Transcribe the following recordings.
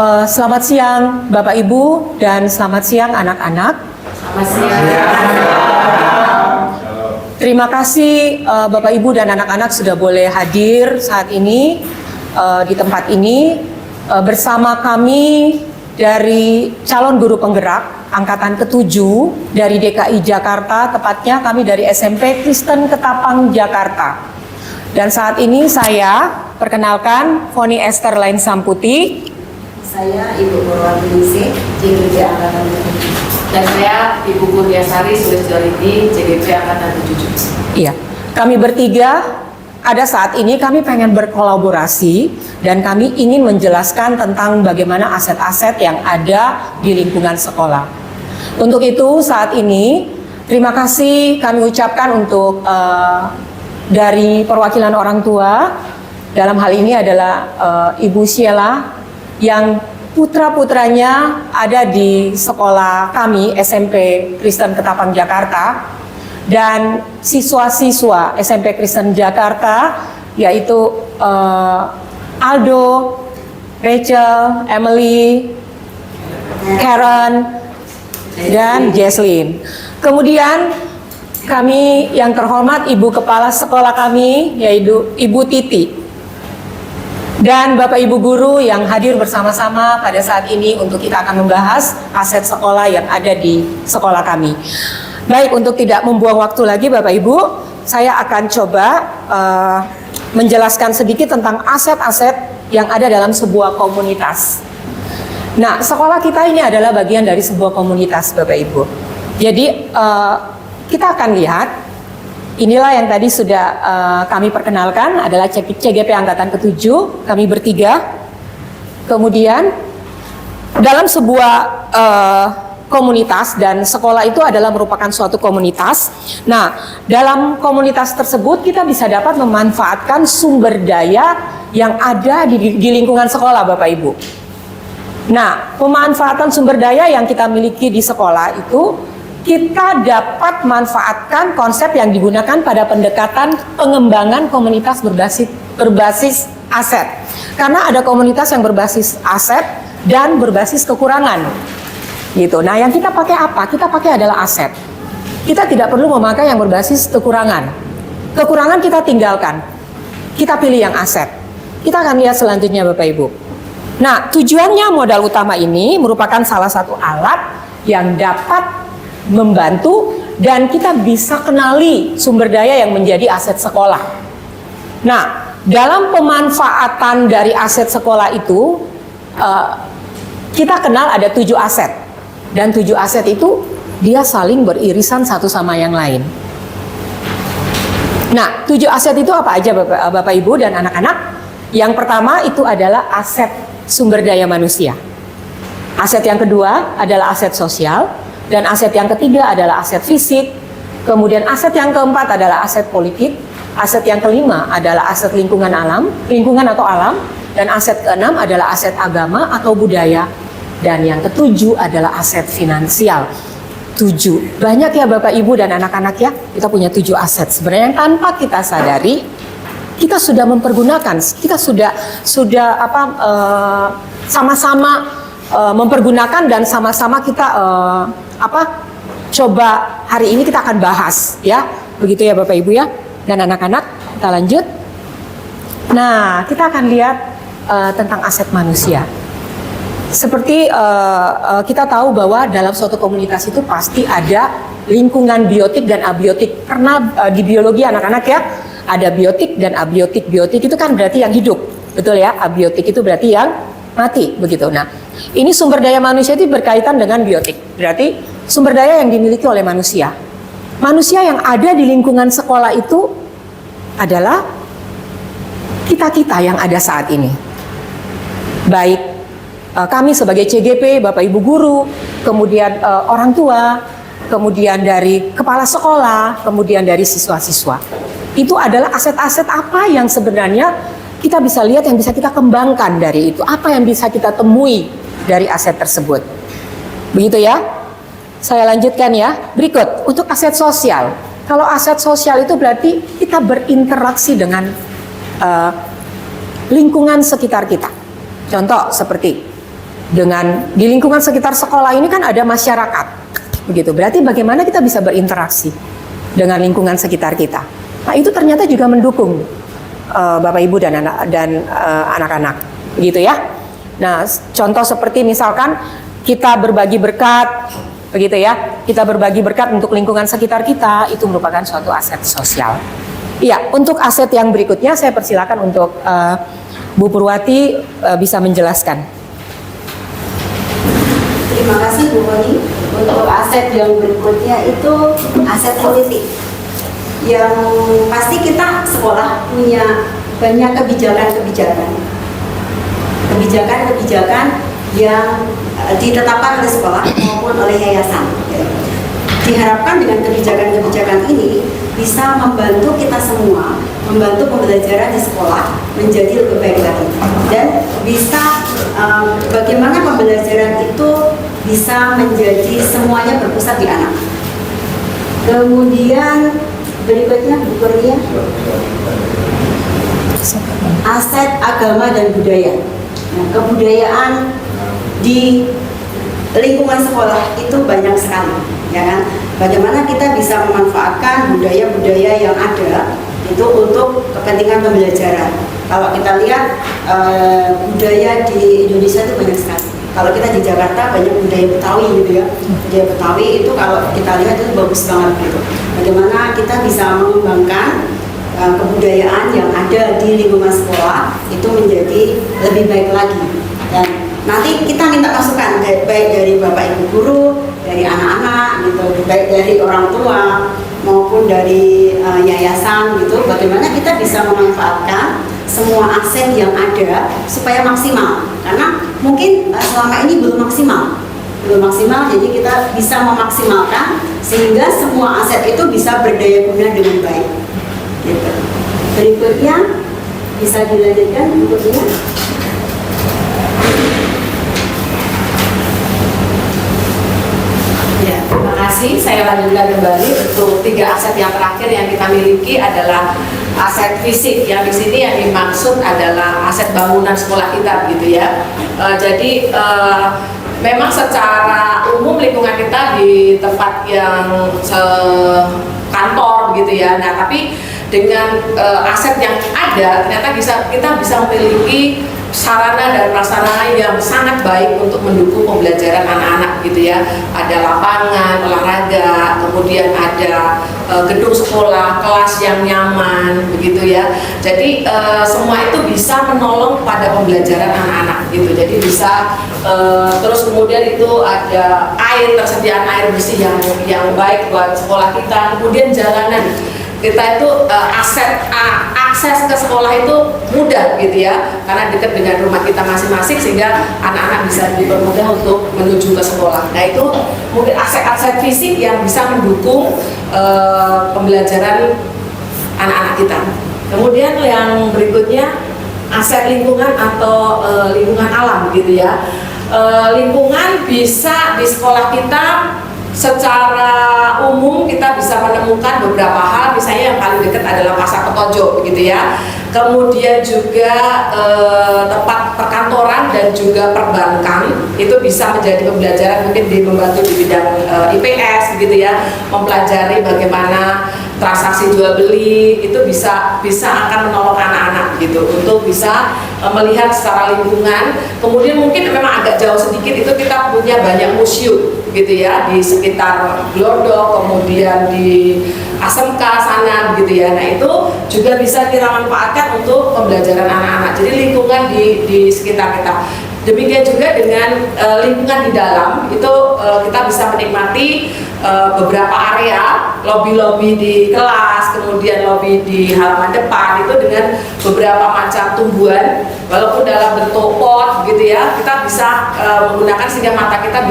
Selamat siang Bapak Ibu dan selamat siang anak-anak. Selamat siang. Terima kasih Bapak Ibu dan anak-anak sudah boleh hadir saat ini di tempat ini bersama kami dari calon guru penggerak angkatan ke-7 dari DKI Jakarta, tepatnya kami dari SMP Kristen Ketapang Jakarta. Dan saat ini saya perkenalkan Foni Esther Lain Samputi. Saya Ibu Purwaningisi, JGP Angkatan ke-7. Dan saya Ibu Kurniasari Sulisjoliti, JGP Angkatan ke-7. Iya, kami bertiga ada saat ini kami pengen berkolaborasi dan kami ingin menjelaskan tentang bagaimana aset-aset yang ada di lingkungan sekolah. Untuk itu saat ini terima kasih kami ucapkan untuk dari perwakilan orang tua. Dalam hal ini adalah Ibu Sheila yang putra-putranya ada di sekolah kami SMP Kristen Ketapang Jakarta, dan siswa-siswa SMP Kristen Jakarta yaitu Aldo, Rachel, Emily, Karen, dan Jesslyn. Kemudian kami yang terhormat Ibu Kepala Sekolah kami yaitu Ibu Titi, dan Bapak Ibu Guru yang hadir bersama-sama pada saat ini untuk kita akan membahas aset sekolah yang ada di sekolah kami. Baik, untuk tidak membuang waktu lagi Bapak Ibu, saya akan coba menjelaskan sedikit tentang aset-aset yang ada dalam sebuah komunitas. Nah, sekolah kita ini adalah bagian dari sebuah komunitas Bapak Ibu. Jadi kita akan lihat. Inilah yang tadi sudah kami perkenalkan adalah CGP Angkatan ke-7, kami bertiga. Kemudian dalam sebuah komunitas, dan sekolah itu adalah merupakan suatu komunitas. Nah, dalam komunitas tersebut kita bisa dapat memanfaatkan sumber daya yang ada di lingkungan sekolah Bapak Ibu. Nah, pemanfaatan sumber daya yang kita miliki di sekolah itu kita dapat manfaatkan konsep yang digunakan pada pendekatan pengembangan komunitas berbasis aset. Karena ada komunitas yang berbasis aset dan berbasis kekurangan. Gitu. Nah, yang kita pakai apa? Kita pakai adalah aset. Kita tidak perlu memakai yang berbasis kekurangan. Kekurangan kita tinggalkan. Kita pilih yang aset. Kita akan lihat selanjutnya Bapak Ibu. Nah, tujuannya modal utama ini merupakan salah satu alat yang dapat membantu dan kita bisa kenali sumber daya yang menjadi aset sekolah. Nah, dalam pemanfaatan dari aset sekolah itu kita kenal ada 7 aset, dan 7 aset itu dia saling beririsan satu sama yang lain. Nah, 7 aset itu apa aja Bapak Ibu dan anak-anak? Yang pertama itu adalah aset sumber daya manusia. Aset yang kedua adalah aset sosial. Dan aset yang ketiga adalah aset fisik. Kemudian aset yang keempat adalah aset politik. Aset yang kelima adalah aset lingkungan atau alam. Dan aset keenam adalah aset agama atau budaya. Dan yang ketujuh adalah aset finansial. 7. Banyak ya Bapak Ibu dan anak-anak ya. Kita punya 7 aset. Sebenarnya tanpa kita sadari, kita sudah mempergunakan. Kita sudah sama-sama mempergunakan, dan sama-sama kita coba hari ini kita akan bahas ya, begitu ya Bapak Ibu ya dan anak-anak. Kita lanjut. Nah, kita akan lihat tentang aset manusia. Seperti kita tahu bahwa dalam suatu komunitas itu pasti ada lingkungan biotik dan abiotik. Karena di biologi anak-anak ya ada biotik dan abiotik. Biotik itu kan berarti yang hidup, betul ya. Abiotik itu berarti yang mati, begitu. Nah, ini sumber daya manusia itu berkaitan dengan biotik. Berarti sumber daya yang dimiliki oleh manusia. Manusia yang ada di lingkungan sekolah itu adalah kita-kita yang ada saat ini. Baik kami sebagai CGP, Bapak Ibu Guru, kemudian orang tua, kemudian dari kepala sekolah, kemudian dari siswa-siswa. Itu adalah aset-aset apa yang sebenarnya kita bisa lihat, yang bisa kita kembangkan dari itu. Apa yang bisa kita temui dari aset tersebut. Begitu ya. Saya lanjutkan ya. Berikut, untuk aset sosial. Kalau aset sosial itu berarti kita berinteraksi dengan lingkungan sekitar kita. Contoh seperti Dengan di lingkungan sekitar sekolah ini kan ada masyarakat, begitu. Berarti bagaimana kita bisa berinteraksi dengan lingkungan sekitar kita. Nah itu ternyata juga mendukung Bapak Ibu dan anak-anak, begitu ya. Nah contoh seperti misalkan kita berbagi berkat, begitu ya. Kita berbagi berkat untuk lingkungan sekitar kita, itu merupakan suatu aset sosial. Iya, untuk aset yang berikutnya saya persilakan untuk Bu Purwati bisa menjelaskan. Terima kasih Bu Koni. Untuk aset yang berikutnya itu aset politik. Yang pasti kita sekolah punya banyak kebijakan yang ditetapkan oleh sekolah maupun oleh yayasan. Diharapkan dengan kebijakan-kebijakan ini bisa membantu kita semua, membantu pembelajaran di sekolah menjadi lebih baik lagi, dan bisa bagaimana pembelajaran itu bisa menjadi semuanya berpusat di anak. Kemudian berikutnya Bu Kurnia, aset agama dan budaya. Nah, kebudayaan di lingkungan sekolah itu banyak sekali, ya kan? Bagaimana kita bisa memanfaatkan budaya-budaya yang ada itu untuk kepentingan pembelajaran. Kalau kita lihat budaya di Indonesia itu banyak sekali. Kalau kita di Jakarta banyak budaya Betawi gitu ya. Budaya Betawi itu kalau kita lihat itu bagus banget gitu. Bagaimana kita bisa mengembangkan kebudayaan yang ada di lingkungan sekolah itu menjadi lebih baik lagi. Dan nanti kita minta masukan baik dari Bapak Ibu guru, dari anak-anak gitu, baik dari orang tua maupun dari yayasan gitu, bagaimana kita bisa memanfaatkan semua aset yang ada supaya maksimal, karena mungkin selama ini belum maksimal, jadi kita bisa memaksimalkan sehingga semua aset itu bisa berdaya guna dengan baik gitu. Berikutnya bisa dilanjutkan berikutnya. Ya, terima kasih. Saya lanjutkan kembali untuk 3 aset yang terakhir yang kita miliki adalah aset fisik. Yang di sini yang dimaksud adalah aset bangunan sekolah kita, gitu ya. Jadi memang secara umum lingkungan kita di tempat yang kantor, gitu ya. Nah, tapi dengan aset yang ada, ternyata kita bisa memiliki sarana dan prasarana yang sangat baik untuk mendukung pembelajaran anak-anak, gitu ya. Ada lapangan olahraga, kemudian ada gedung sekolah, kelas yang nyaman, begitu ya. Jadi semua itu bisa menolong pada pembelajaran anak-anak, gitu. Jadi bisa terus kemudian itu ada tersediaan air bersih yang baik buat sekolah kita, kemudian jalanan. Kita itu akses ke sekolah itu mudah, gitu ya, karena dekat dengan rumah kita masing-masing sehingga anak-anak bisa dipermudah untuk menuju ke sekolah. Nah, itu mungkin aset-aset fisik yang bisa mendukung pembelajaran anak-anak kita. Kemudian yang berikutnya aset lingkungan atau lingkungan alam, gitu ya. Lingkungan bisa di sekolah kita secara umum kita bisa menemukan beberapa hal, misalnya yang paling dekat adalah pasar Petojo, begitu ya. Kemudian juga tempat perkantoran dan juga perbankan itu bisa menjadi pembelajaran, mungkin membantu di bidang IPS, gitu ya, mempelajari bagaimana transaksi jual beli itu bisa akan menolong anak-anak, gitu, untuk bisa melihat secara lingkungan. Kemudian mungkin memang agak jauh sedikit itu kita punya banyak museum, gitu ya, di sekitar Glodok, kemudian di ASMK sana, gitu ya. Nah, itu juga bisa kita manfaatkan untuk pembelajaran anak-anak. Jadi lingkungan di sekitar kita. Demikian juga dengan lingkungan di dalam itu kita bisa menikmati beberapa area, lobi-lobi di kelas, kemudian lobi di halaman depan itu dengan beberapa macam tumbuhan, walaupun dalam bentuk pot, gitu ya, kita bisa menggunakan sehingga mata kita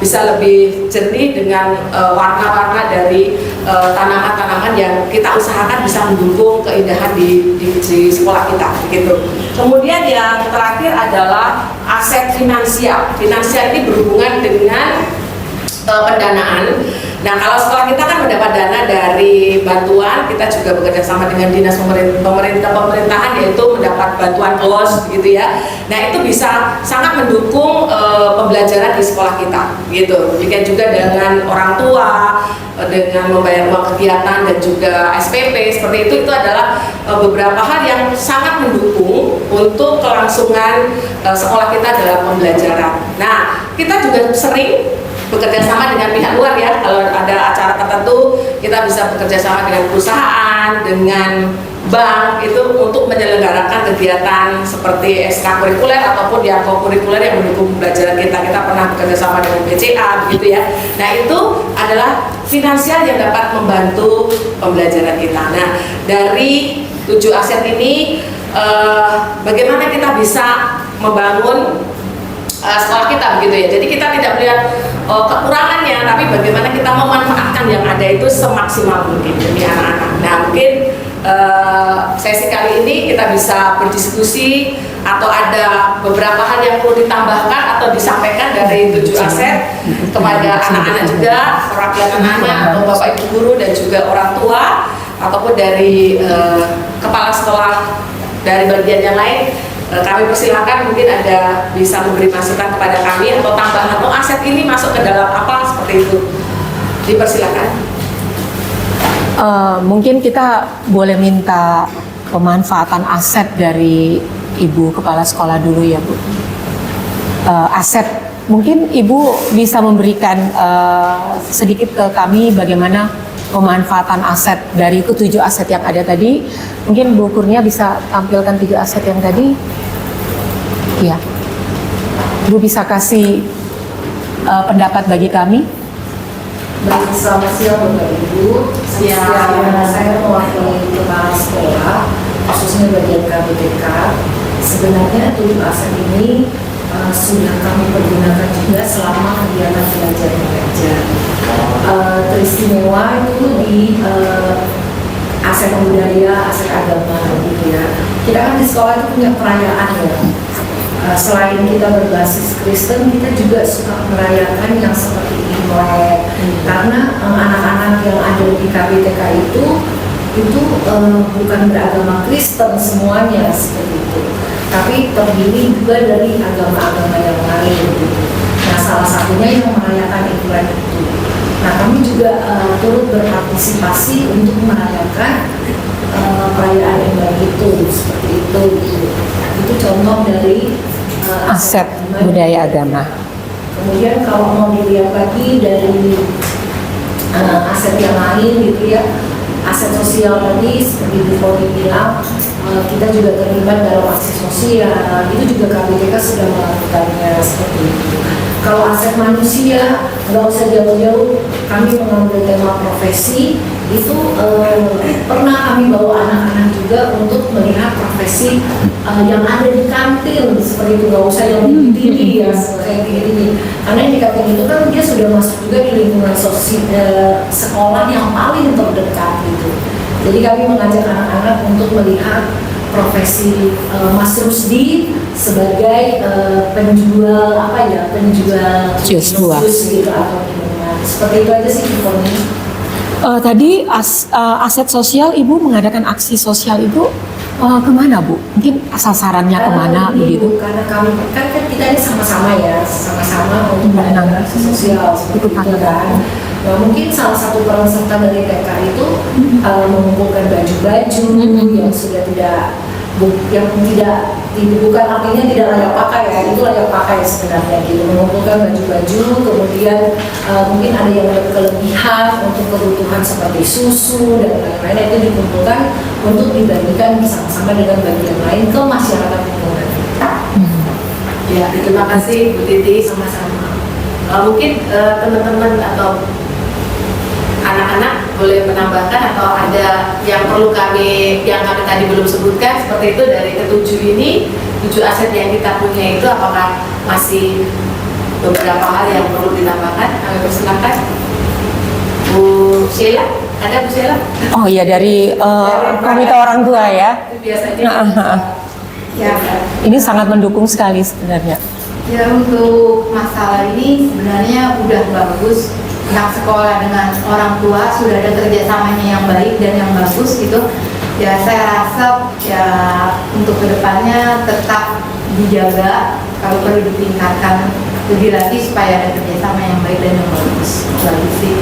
bisa lebih jernih dengan warna-warna dari tanaman-tanaman yang kita usahakan bisa mendukung keindahan di sekolah kita, gitu. Kemudian yang terakhir adalah aset finansial. Finansial ini berhubungan dengan pendanaan. Nah, kalau sekolah kita kan mendapat dana dari bantuan, kita juga bekerja sama dengan dinas pemerintahan, yaitu mendapat bantuan KOS gitu ya. Nah, itu bisa sangat mendukung pembelajaran di sekolah kita gitu. Demikian juga dengan orang tua, dengan membayar uang kegiatan dan juga SPP seperti itu adalah beberapa hal yang sangat mendukung untuk kelangsungan sekolah kita dalam pembelajaran. Nah, kita juga sering bekerja sama dengan pihak luar ya. Kalau ada acara tertentu, kita bisa bekerja sama dengan perusahaan, dengan bank itu untuk menyelenggarakan kegiatan seperti ekstrakurikuler ataupun yang kokurikuler yang mendukung pembelajaran kita. Kita pernah bekerja sama dengan BCA begitu ya. Nah, itu adalah finansial yang dapat membantu pembelajaran kita. Nah, dari 7 aset ini bagaimana kita bisa membangun sekolah kita begitu ya. Jadi kita tidak melihat kekurangannya, tapi bagaimana kita memanfaatkan yang ada itu semaksimal mungkin demi anak-anak. Nah, mungkin sesi kali ini kita bisa berdiskusi atau ada beberapa hal yang perlu ditambahkan atau disampaikan dari 7 aset kepada anak-anak juga, perwakilan anak-anak atau bapak ibu guru dan juga orang tua ataupun dari kepala sekolah dari bagian yang lain. Kami persilakan, mungkin ada bisa memberi masukan kepada kami atau tambahan, atau aset ini masuk ke dalam apa seperti itu. Dipersilakan. Mungkin kita boleh minta pemanfaatan aset dari Ibu Kepala Sekolah dulu ya Bu. Aset, mungkin Ibu bisa memberikan sedikit ke kami bagaimana pemanfaatan aset dari itu 7 aset yang ada tadi. Mungkin Bu Kurnia bisa tampilkan 7 aset yang tadi. Ya, Ibu bisa kasih pendapat bagi kami. Baik, selamat siang Bapak Ibu. Saya mewakili kepala sekolah, khususnya bagian KBTK. Sebenarnya 7 aset ini sudah kami pergunakan juga selama kegiatan belajar mengajar. Teristimewa itu di aset budaya, aset agama gitu ya. Kita kan di sekolah itu punya perayaan ya. Selain kita berbasis Kristen, kita juga suka merayakan yang seperti Imlek. Karena anak-anak yang ada di KBTK itu bukan beragama Kristen semuanya seperti itu, tapi terdiri juga dari agama-agama yang lain gitu. Nah, salah satunya yang merayakan Imlek itu. Nah, kami juga turut berpartisipasi untuk merayakan perayaan Imlek itu seperti itu gitu. Itu contoh dari Aset budaya agama. Kemudian kalau mau dilihat lagi dari aset yang lain gitu ya, aset sosial tadi seperti Bu Foni bilang, kita juga terlibat dalam aksi sosial, itu juga KBTK sudah melakukannya seperti itu. Kalau aset manusia, nggak usah jauh-jauh, kami mengambil tema profesi, itu pernah kami bawa anak-anak juga untuk melihat profesi yang ada di kantin, seperti itu, nggak usah yang tinggi ya, kayak gini. Karena yang di kantin itu kan dia sudah masuk juga di lingkungan sekolah yang paling terdekat gitu. Jadi kami mengajak anak-anak untuk melihat profesi Mas Rusdi sebagai penjual penjual Jus buah gitu atau minuman. Seperti itu aja sih Foni. Tadi aset sosial, Ibu mengadakan aksi sosial itu kemana Bu? Mungkin sasarannya kemana begitu? Karena kami kan kita ini sama-sama ya, sama-sama untuk melakukan aksi sosial seperti itu kan. Nah, mungkin salah satu peran serta dari TK itu mengumpulkan baju-baju yang sudah bukan artinya tidak layak pakai ya, itu layak pakai sebenarnya gitu. Mengumpulkan baju-baju, kemudian mungkin ada yang kelebihan untuk kebutuhan seperti susu dan lain-lain, itu dikumpulkan untuk dibagikan bersama-sama dengan bagian lain ke masyarakat lingkungan. Ya, terima kasih Bu Titi. Sama-sama. Mungkin teman-teman atau anak-anak boleh menambahkan atau ada yang perlu yang kami tadi belum sebutkan seperti itu dari ketujuh ini, 7 aset yang kita punya itu apakah masih beberapa hal yang perlu ditambahkan? Kami persilakan Bu Sheila, ada Bu Sheila? Oh iya, dari komite orang tua ya. Itu biasanya. Ya, Ini sangat mendukung sekali sebenarnya. ya untuk masalah ini sebenarnya udah bagus pihak sekolah dengan orang tua sudah ada kerjasamanya yang baik dan yang bagus gitu. Ya saya rasa ya untuk kedepannya tetap dijaga, kalau perlu ditingkatkan lebih lagi supaya ada kerjasama yang baik dan yang bagus. Bagus sih.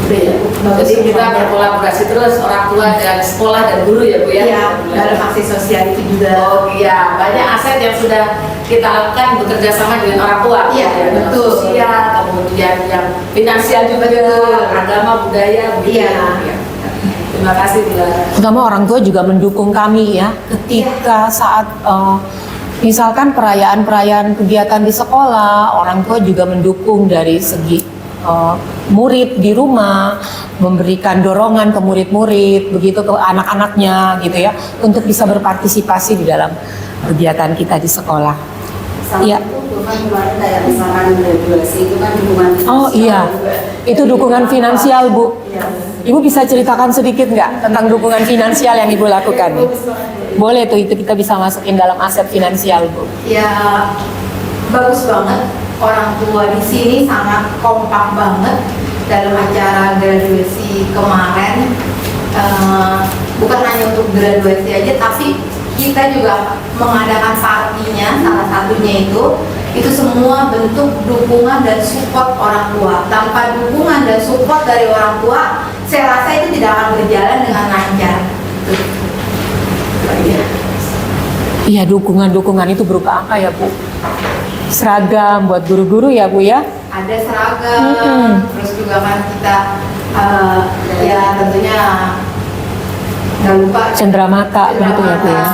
Jadi kita berkolaborasi terus orang tua dan sekolah dan guru ya Bu ya. Iya, dalam aksi sosial itu juga. Oh iya, banyak aset yang sudah kita lakukan bekerja sama dengan orang tua. Iya, Ya, betul. Sosial, kemudian yang finansial juga, agama, budaya, begitu. Iya. Ya. Terima kasih Bu. Terutama orang tua juga mendukung kami ya ketika saat misalkan perayaan-perayaan kegiatan di sekolah, orang tua juga mendukung dari segi murid di rumah, memberikan dorongan ke murid-murid, begitu ke anak-anaknya gitu ya, untuk bisa berpartisipasi di dalam kegiatan kita di sekolah. Salah Iya. satu kan kemarin kayak misalkan graduasi itu kan dukungan Oh iya, juga. itu dukungan finansial Bu. Iya. Ibu bisa ceritakan sedikit nggak tentang dukungan finansial yang Ibu lakukan? Boleh tuh, itu kita bisa masukin dalam aset finansial Bu. Ya bagus banget, orang tua di sini sangat kompak banget dalam acara graduasi kemarin. Bukan hanya untuk graduasi aja, tapi kita juga mengadakan partinya, salah satunya itu semua bentuk dukungan dan support orang tua. Tanpa dukungan dan support dari orang tua, saya rasa itu tidak akan berjalan dengan lancar. Iya, dukungan-dukungan itu berupa apa ya Bu? Seragam buat guru-guru ya Bu ya? Ada seragam, terus juga kan kita ya tentunya nggak lupa Cenderamata begitu ya Bu ya?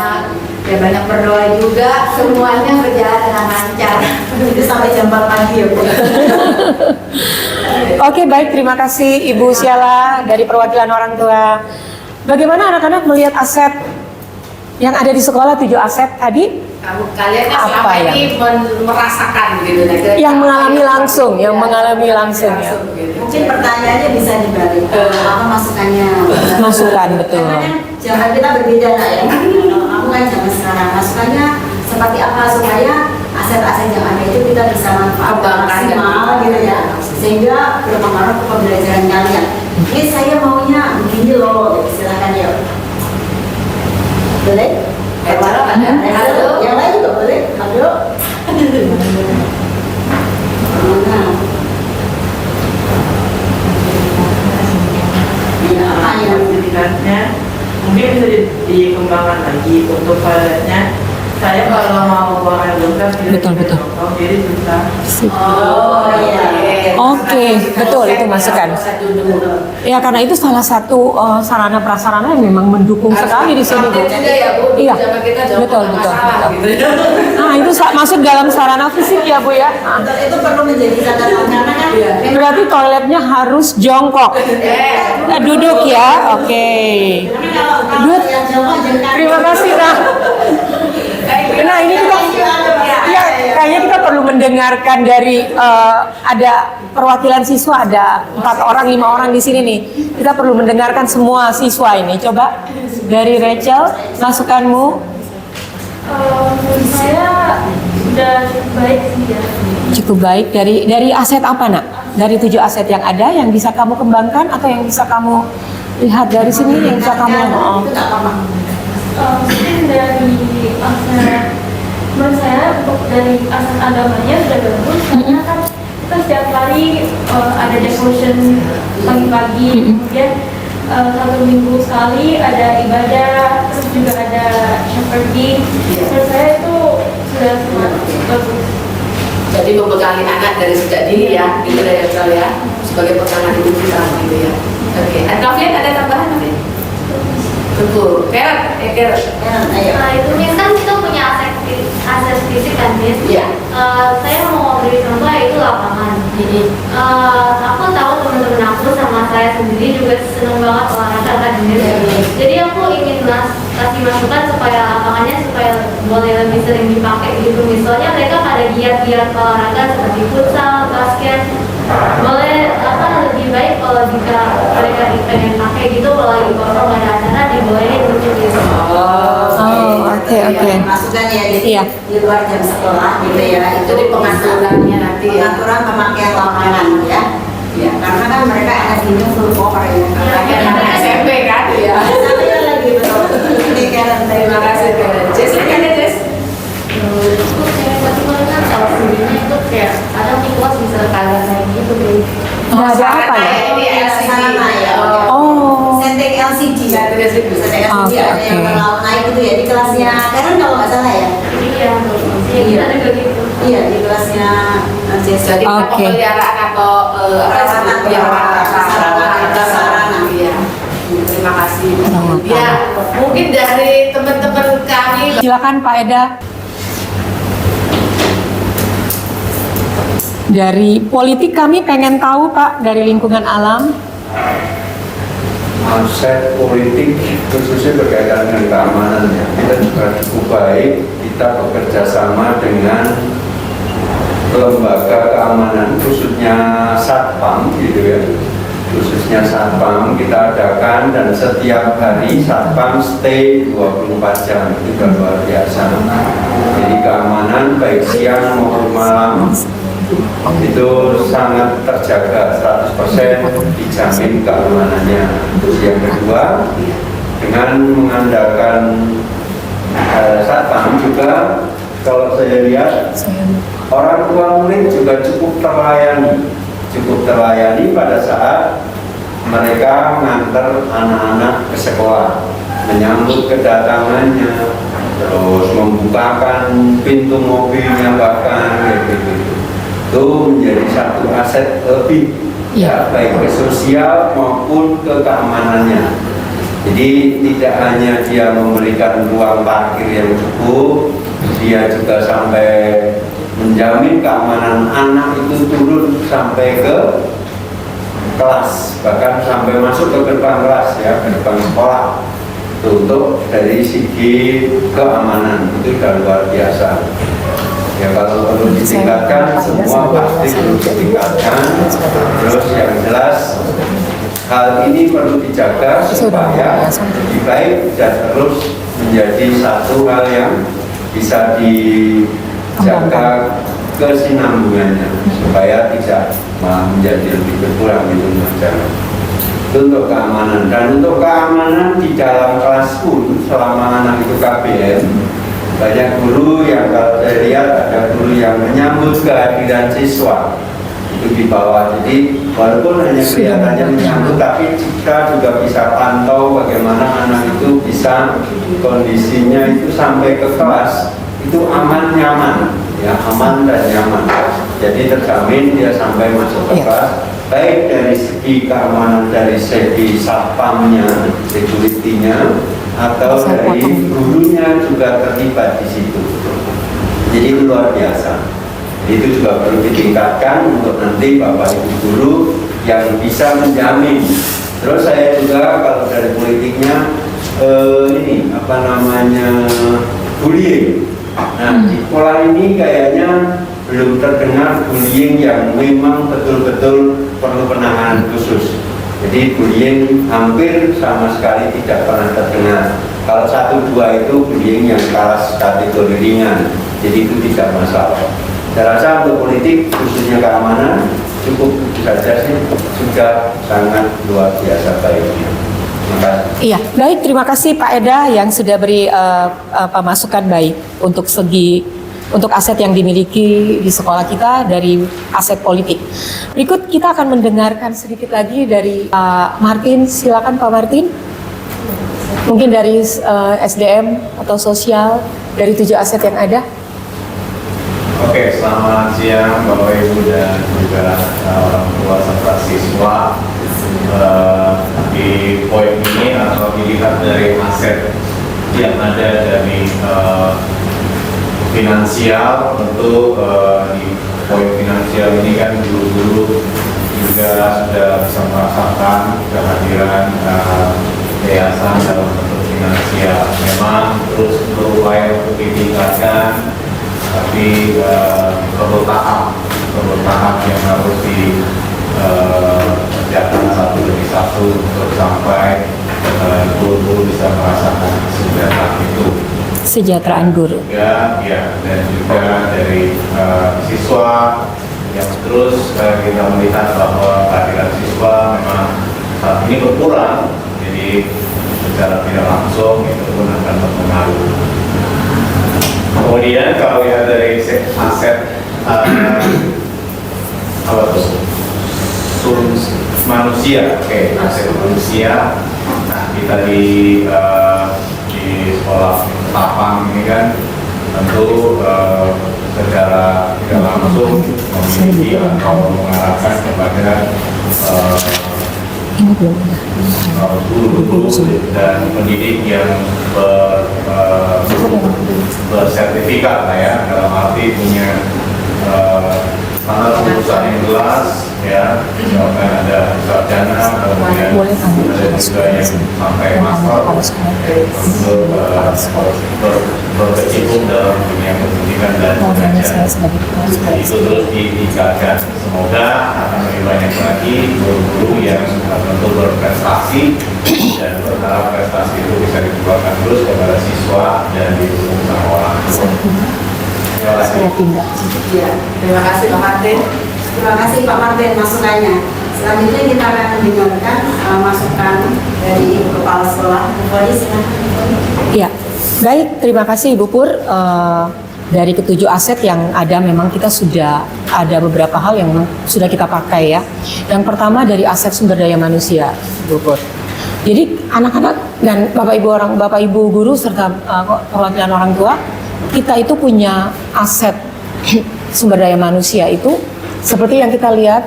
Ya banyak berdoa juga, semuanya berjalan dengan lancar. Itu sampai jam 4 pagi ya Bu. Oke, baik, terima kasih Ibu Siala dari perwakilan orang tua. Bagaimana anak-anak melihat aset yang ada di sekolah, 7 aset tadi? Kalian kan Apa selama yang- ini merasakan gitu. Nah, kira-kira Yang apa mengalami yang- langsung, yang Ya, mengalami langsung ya. gitu. Mungkin pertanyaannya bisa dibalik. Apa masukannya? Masukan, betul. Karena kan zaman kita berbeda lah ya. Kalau aku kan zaman sekarang, masukannya seperti apa supaya aset-aset yang ada itu kita bisa manfaatkan Kembangkan dan maksimal gitu ya, sehingga berpengaruh ke pembelajaran kalian. Ini saya maunya begini loh, silakan ya. Boleh? Halo, ada. Halo. Yang lain juga boleh. Halo. Mana? Ini apa yang Sertifikatnya mungkin bisa dikembangkan lagi untuk pilotnya. Saya kalau mau buang air logam Betul. jadi susah. Oh iya. Oke, betul, itu masukan. Ya, karena itu salah satu sarana prasarana yang memang mendukung sekali di sini Bu. Update juga ya Bu. Iya, Zaman kita jauh betul. masalah gitu. Nah, itu masuk dalam sarana fisik ya Bu ya. Nah, Itu perlu menjadi catatan karena kan berarti toiletnya harus jongkok. Duduk ya, oke. kalau Good. yang jongkok jangan. Terima kasih Nah. Nah, ini kita ya, kayaknya kita perlu mendengarkan dari ada perwakilan siswa, ada 4 orang, 5 orang di sini nih. Kita perlu mendengarkan semua siswa ini. Coba dari Rachel, masukanmu. Menurut saya sudah cukup baik sih ya. Cukup baik. Dari aset apa Nak? Dari 7 aset yang ada yang bisa kamu kembangkan atau yang bisa kamu lihat dari sini yang bisa kamu Itu tak apa. Mungkin dari aset, menurut saya untuk dari aset agamanya sudah bagus karena kan kita setiap hari ada devotion pagi-pagi, kemudian 1 minggu sekali ada ibadah, terus juga ada shepherding. Menurut saya itu sudah sangat bagus. Jadi membekali anak dari sejak dini ya, gitu ya Rachel ya, sebagai pegangan hidup kita gitu ya. Oke, Kavian ada tambahan nanti? Betul. Keret, Keret. Ayo. Nah, itu kan kita punya aset fisik kan, Miss. Iya. Saya mau beri contoh yaitu lapangan. Aku tahu teman-teman aku sama saya sendiri juga senang banget olahraga kan, Miss. Jadi aku ingin kasih masukan supaya lapangannya supaya boleh lebih sering dipakai gitu. Misalnya mereka pada giat-giat olahraga seperti futsal, basket. Boleh lebih baik kalau jika mereka pengen pakai gitu, kalau lagi kosong ada acara dibolehin gitu. Oke. Masukan ya jadi Iya. di luar jam sekolah gitu ya. Itu Jadi pengaturannya nanti ya. pengaturan pemakaian lapangan ya. Ya, karena kan mereka energinya full power ya. Anak SMP kan ya. Saya lagi betul. Ini Karen, Terima kasih Karen. Jess, silakan ya Jess. Menurutku kayak bagaimana kan kalau sendirinya itu kayak kadang tikus bisa kagak kayak gitu deh. Nggak ada apa ya? Ini LCD. Sarana ya. Oh. Setting LCD. Setting LCD. Setting LCD ada yang Oke. kalau naik itu ya di kelasnya Karen kalau nggak salah ya. Iya, iya kita juga gitu. Iya di kelasnya Jess. Jadi Oke. pemeliharaan atau sarana. Iya. Terima kasih. Ya, mungkin dari teman-teman kami. Silakan Pak Eda. Dari politik kami pengen tahu Pak, dari lingkungan alam. Aset politik khususnya berkaitan dengan keamanannya kita juga cukup baik. Kita bekerja sama dengan lembaga keamanan khususnya Satpam gitu ya, khususnya Satpam kita adakan, dan setiap hari Satpam stay 24 jam, itu luar biasa. Jadi keamanan baik siang maupun malam itu sangat terjaga, 100% dijamin keamanannya. Terus yang kedua, dengan mengandalkan Satpam juga, kalau saya lihat orang tua murid juga cukup terlayani pada saat mereka mengantar anak-anak ke sekolah, menyambut kedatangannya, terus membukakan pintu mobilnya bahkan gitu. Itu menjadi satu aset lebih ya, baik ke sosial maupun ke keamanannya. Jadi tidak hanya dia memberikan ruang parkir yang cukup, dia juga sampai menjamin keamanan anak itu turun sampai ke kelas, bahkan sampai masuk ke gerbang kelas ya, ke gerbang sekolah. Itu untuk dari segi keamanan itu sudah luar biasa. Ya kalau perlu ditingkatkan, semua pasti perlu ditingkatkan. Terus yang jelas hal ini perlu dijaga supaya lebih baik dan terus menjadi satu hal yang bisa dijaga kesinambungannya supaya tidak menjadi lebih berkurang gitu saja. Itu untuk keamanan, dan untuk keamanan di dalam kelas pun selama anak itu KBM, banyak guru yang kalau saya lihat ada guru yang menyambut kehadiran siswa itu di bawah. Jadi walaupun hanya kelihatannya menyambut, tapi kita juga bisa pantau bagaimana anak itu bisa kondisinya itu sampai ke kelas itu aman nyaman, ya aman dan nyaman. Jadi terjamin dia sampai masuk ke kelas, baik dari segi keamanan dari segi satpamnya, security-nya, atau dari gurunya juga terlibat di situ. Jadi luar biasa. Itu juga perlu ditingkatkan untuk nanti Bapak Ibu guru yang bisa menjamin. Terus saya juga kalau dari politiknya ini apa namanya bullying. Nah di sekolah ini kayaknya belum terdengar bullying yang memang betul-betul perlu penanganan khusus. Jadi bullying hampir sama sekali tidak pernah terdengar. Kalau 1-2 itu bullying yang kelas kategori ringan, jadi itu tidak masalah. Saya rasa untuk politik khususnya keamanan cukup saja sih, sudah sangat luar biasa baiknya. Terima kasih. Iya, baik, terima kasih Pak Eda yang sudah beri masukan baik untuk untuk aset yang dimiliki di sekolah kita dari aset politik. Berikut kita akan mendengarkan sedikit lagi dari Pak Martin. Silakan Pak Martin. Mungkin dari SDM atau sosial dari 7 aset yang ada. Oke, selamat siang Bapak Ibu dan juga orang tua serta siswa. Di poin ini atau dilihat dari aset yang ada dari finansial, tentu di poin finansial ini kan guru-guru juga sudah bisa merasakan kehadiran yayasan dalam bentuk finansial. Memang terus berupaya untuk ditingkatkan, tapi perlu tahap yang harus dikerjakan satu demi satu untuk sampai guru-guru bisa merasakan kesejahteraan itu. Kesejahteraan guru. Ya, dan juga dari siswa yang terus kita melihat bahwa kehadiran siswa memang saat ini berkurang, jadi secara tidak langsung itu pun akan berpengaruh. Kemudian kalau lihat dari aset apa tuh? Manusia, oke, aset manusia. Nah, kita di sekolah Ketapang ini kan tentu secara tidak langsung memiliki atau mengarahkan kepada guru-guru dan pendidik yang bersertifikat lah ya, dalam arti punya standar lulusan yang jelas ya, misalkan ada sarjana, kemudian ada juga yang sampai master untuk berkecimpung dalam dunia pendidikan dan pengajaran. Itu terus ditingkatkan. Semoga akan lebih banyak lagi guru-guru yang tentu berprestasi dan berharap prestasi itu bisa dikeluarkan terus kepada siswa dan didukung sama orang tua. Terima kasih. Ya, terima kasih Pak Martin. Terima kasih Pak Martin masukannya. Selanjutnya kita akan mendengarkan masukan dari Ibu Kepala Sekolah. Bu Foli, silakan. Ya, baik. Terima kasih Ibu Pur. Dari ketujuh aset yang ada, memang kita sudah ada beberapa hal yang sudah kita pakai ya. Yang pertama dari aset sumber daya manusia, Ibu Pur. Jadi anak-anak dan Bapak Ibu guru serta perwakilan orang tua, kita itu punya aset sumber daya manusia itu seperti yang kita lihat,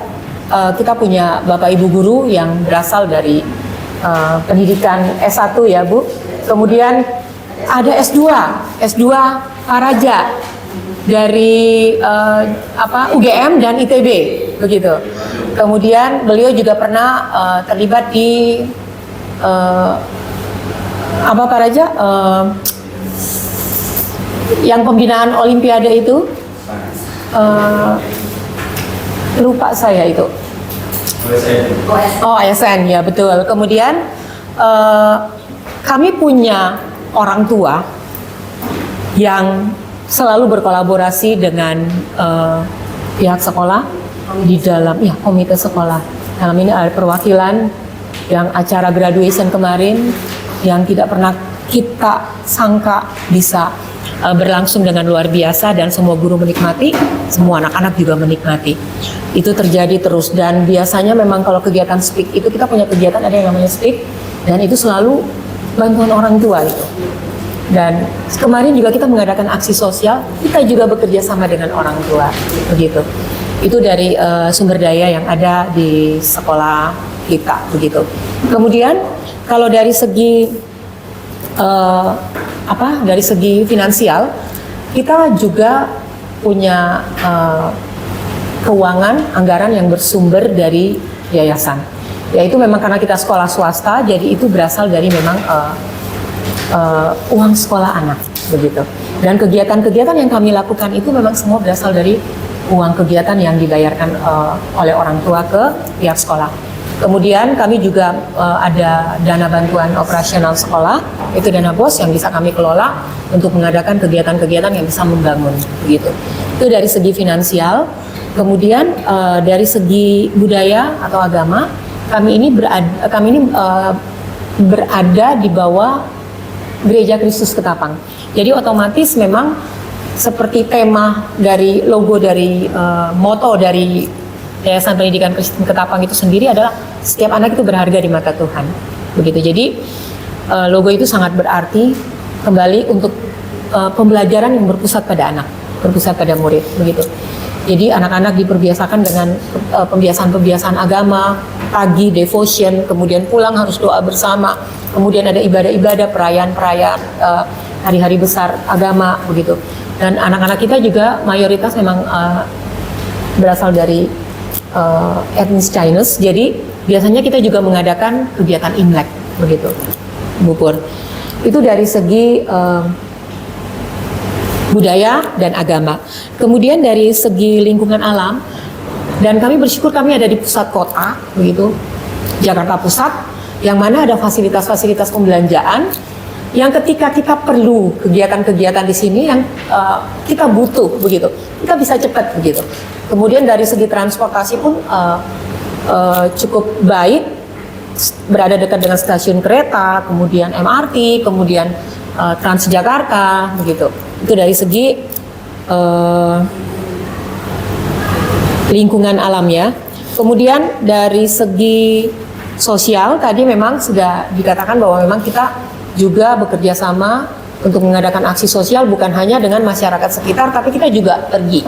kita punya Bapak Ibu guru yang berasal dari pendidikan S1 ya Bu. Kemudian ada S2 Paraja dari UGM dan ITB begitu. Kemudian beliau juga pernah terlibat di Paraja yang pembinaan Olimpiade itu, lupa saya itu. ASN ya betul. Kemudian kami punya orang tua yang selalu berkolaborasi dengan pihak sekolah di dalam komite sekolah. Dalam ini ada perwakilan yang acara graduation kemarin yang tidak pernah kita sangka bisa berlangsung dengan luar biasa dan semua guru menikmati, semua anak-anak juga menikmati. Itu terjadi terus dan biasanya memang kalau kegiatan speak itu kita punya kegiatan ada yang namanya speak dan itu selalu bantuan orang tua itu. Dan kemarin juga kita mengadakan aksi sosial, kita juga bekerja sama dengan orang tua, begitu. Itu dari sumber daya yang ada di sekolah kita, begitu. Kemudian kalau dari segi dari segi finansial, kita juga punya keuangan anggaran yang bersumber dari yayasan. Yaitu memang karena kita sekolah swasta, jadi itu berasal dari memang uang sekolah anak, begitu. Dan kegiatan-kegiatan yang kami lakukan itu memang semua berasal dari uang kegiatan yang dibayarkan oleh orang tua ke pihak sekolah. Kemudian kami juga ada dana bantuan operasional sekolah, itu dana BOS yang bisa kami kelola untuk mengadakan kegiatan-kegiatan yang bisa membangun, begitu. Itu dari segi finansial. Kemudian dari segi budaya atau agama, kami ini berada di bawah Gereja Kristus Ketapang. Jadi otomatis memang seperti tema dari logo dari moto dari Yayasan Pendidikan Kristen Ketapang itu sendiri adalah setiap anak itu berharga di mata Tuhan. Begitu. Jadi logo itu sangat berarti kembali untuk pembelajaran yang berpusat pada anak, berpusat pada murid, begitu. Jadi anak-anak diperbiasakan dengan pembiasaan-pembiasaan agama, pagi devotion, kemudian pulang harus doa bersama, kemudian ada ibadah-ibadah, perayaan-perayaan hari-hari besar agama, begitu. Dan anak-anak kita juga mayoritas memang berasal dari etnis Chinese, jadi biasanya kita juga mengadakan kegiatan Imlek, begitu, Bu Pur. Itu dari segi budaya dan agama. Kemudian dari segi lingkungan alam, dan kami bersyukur kami ada di pusat kota, begitu, Jakarta Pusat, yang mana ada fasilitas-fasilitas pembelanjaan yang ketika kita perlu kegiatan-kegiatan di sini yang kita butuh begitu, kita bisa cepat begitu. Kemudian dari segi transportasi pun cukup baik, berada dekat dengan stasiun kereta, kemudian MRT, kemudian Transjakarta begitu. Itu dari segi lingkungan alam ya. Kemudian dari segi sosial tadi memang sudah dikatakan bahwa memang kita juga bekerja sama untuk mengadakan aksi sosial bukan hanya dengan masyarakat sekitar, tapi kita juga pergi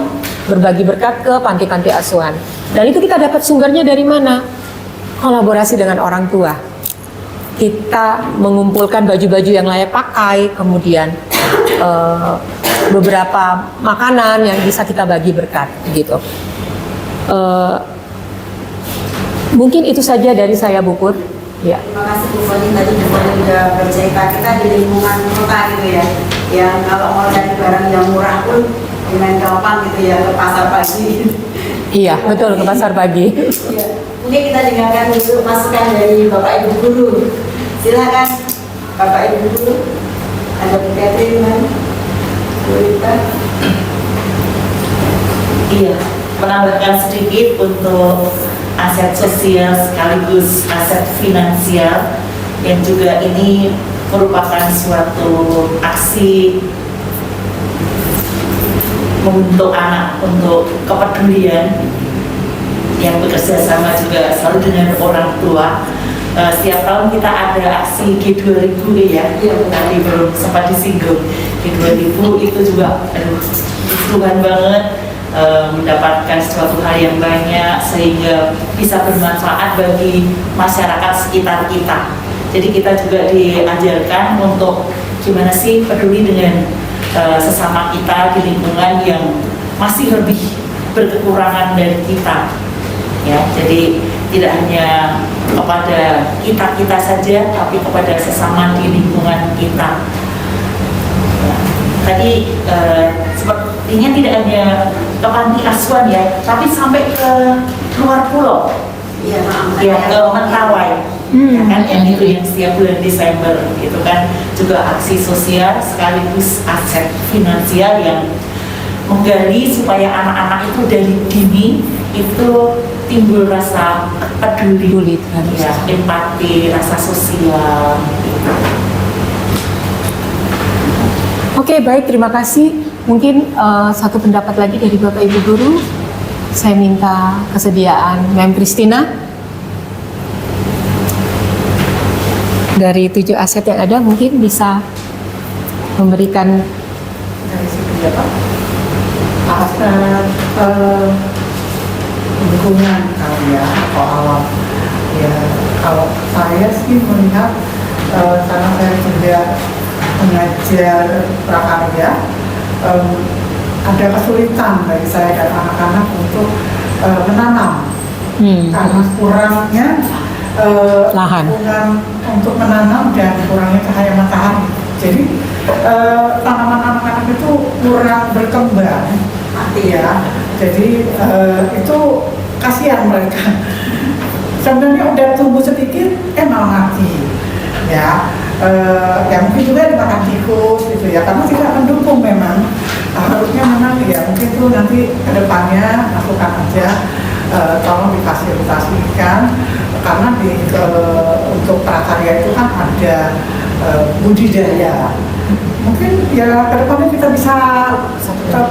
berbagi berkat ke panti-panti asuhan. Dan itu kita dapat sumbernya dari mana? Kolaborasi dengan orang tua. Kita mengumpulkan baju-baju yang layak pakai, kemudian beberapa makanan yang bisa kita bagi berkat, gitu. Mungkin itu saja dari saya, Bu Put. Ya. Terima kasih Bu Foni, tadi Bu Foni sudah bercerita kita di lingkungan kota gitu ya. Yang kalau mau cari barang yang murah pun lumayan gampang gitu ya, ke pasar pagi. Iya, betul, ke pasar pagi. Ya. Mungkin kita dengarkan dulu masukan dari Bapak Ibu Guru. Silakan Bapak Ibu Guru. Ada Bu Catherine, Bu Rita. Iya, menambahkan sedikit untuk aset sosial sekaligus aset finansial yang juga ini merupakan suatu aksi untuk anak, untuk kepedulian yang bekerja sama juga selalu dengan orang tua. Setiap tahun kita ada aksi G2000 ya, tadi belum sempat disinggung. G2000 itu juga Tuhan banget, mendapatkan suatu hal yang banyak sehingga bisa bermanfaat bagi masyarakat sekitar kita. Jadi kita juga diajarkan untuk gimana sih peduli dengan sesama kita di lingkungan yang masih lebih berkekurangan dari kita. Ya, jadi tidak hanya kepada kita saja, tapi kepada sesama di lingkungan kita. Ya, tadi sepertinya tidak hanya ke panti asuhan ya, tapi sampai ke luar pulau. Iya, ya, ke Mentawai. Ya kan, yang itu yang setiap bulan Desember itu kan juga aksi sosial sekaligus aset finansial yang menggali supaya anak-anak itu dari dini itu timbul rasa peduli, ya, empati, rasa sosial. Oke, baik, terima kasih. Mungkin satu pendapat lagi dari Bapak Ibu Guru. Saya minta kesediaan Mem Christina. Dari 7 aset yang ada mungkin bisa memberikan dari segi apa? Aset lingkungan kali ya, atau alam. Ya, kalau saya sih melihat karena saya juga mengajar prakarya, ada kesulitan bagi saya dan anak-anak untuk menanam karena kurangnya lahan untuk menanam dan kurangnya cahaya matahari. Jadi tanaman anak-anak itu kurang berkembang, ya. Jadi itu kasihan mereka. Sebenarnya udah tumbuh sedikit, malah mati, ya. Ya mungkin juga dimakan tikus gitu ya, karena tidak mendukung memang. Harusnya memang ya mungkin itu nanti kedepannya lakukan aja, tolong difasilitasikan. Karena untuk prakarya itu kan ada budidaya. Mungkin ya kedepannya kita bisa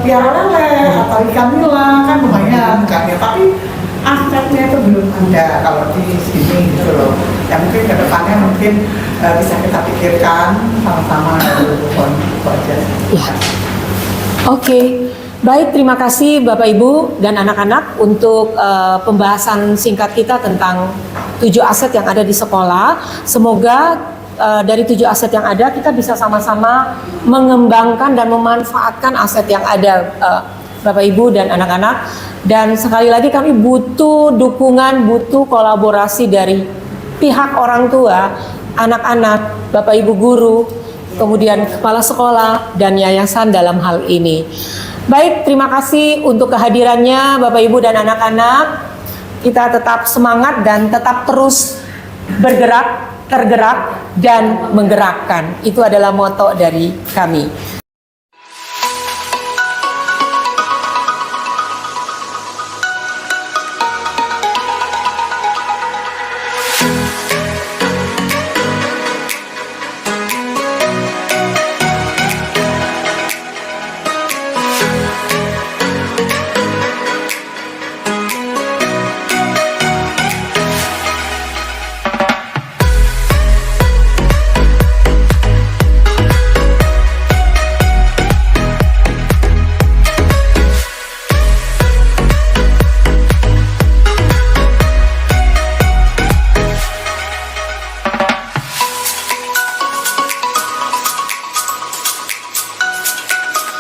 piara lele atau ikan nila kan lumayan kan ya. Tapi asetnya itu belum ada kalau di sini gitu loh. Ya mungkin kedepannya mungkin bisa kita pikirkan sama-sama itu aja. Ya. Oke. Baik, terima kasih Bapak Ibu dan anak-anak untuk pembahasan singkat kita tentang 7 aset yang ada di sekolah. Semoga dari 7 aset yang ada kita bisa sama-sama mengembangkan dan memanfaatkan aset yang ada, Bapak Ibu dan anak-anak. Dan sekali lagi kami butuh dukungan, butuh kolaborasi dari pihak orang tua, anak-anak, Bapak Ibu guru, kemudian kepala sekolah dan yayasan dalam hal ini. Baik, terima kasih untuk kehadirannya Bapak Ibu dan anak-anak. Kita tetap semangat dan tetap terus bergerak tergerak dan menggerakkan. Itu adalah moto dari kami.